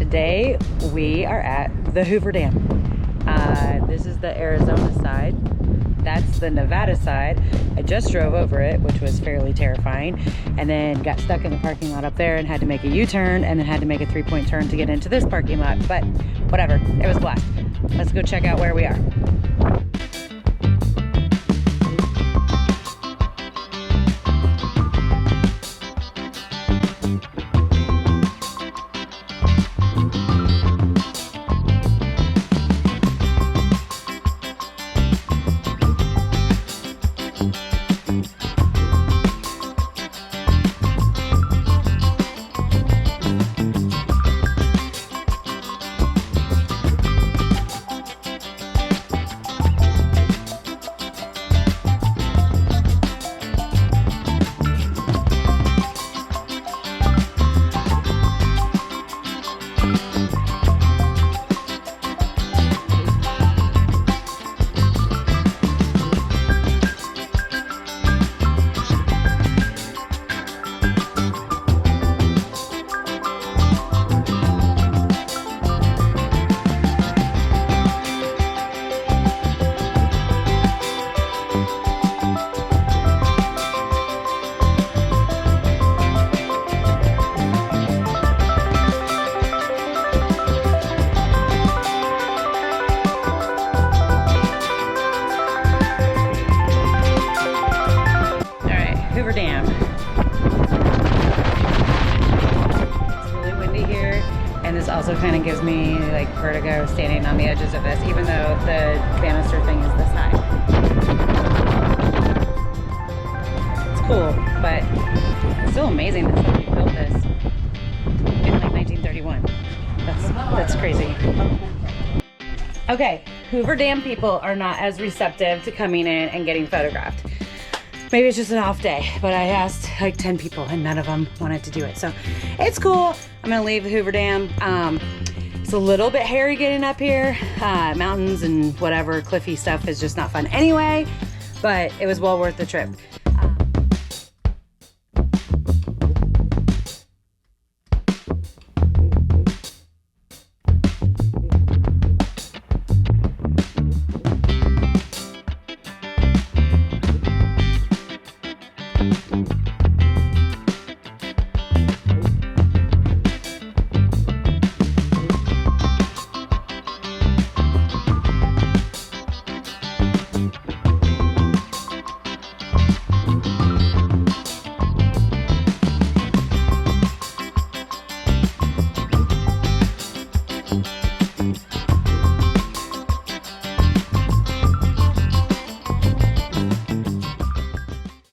today we are at the Hoover Dam. This is the Arizona side. That's the Nevada side. I just drove over it, which was fairly terrifying, and then got stuck in the parking lot up there and had to make a U-turn and then had to make a 3-point turn to get into this parking lot. But whatever, it was a blast. Let's go check out where we are. Hoover Dam. It's really windy here, and this also kind of gives me like vertigo standing on the edges of this, even though the banister thing is this high. It's cool, but it's still amazing that somebody built this in like 1931. That's crazy. Okay, Hoover Dam people are not as receptive to coming in and getting photographed. Maybe it's just an off day, but I asked like 10 people and none of them wanted to do it. So it's cool. I'm gonna leave the Hoover Dam. It's a little bit hairy getting up here. Mountains and whatever cliffy stuff is just not fun anyway, but it was well worth the trip.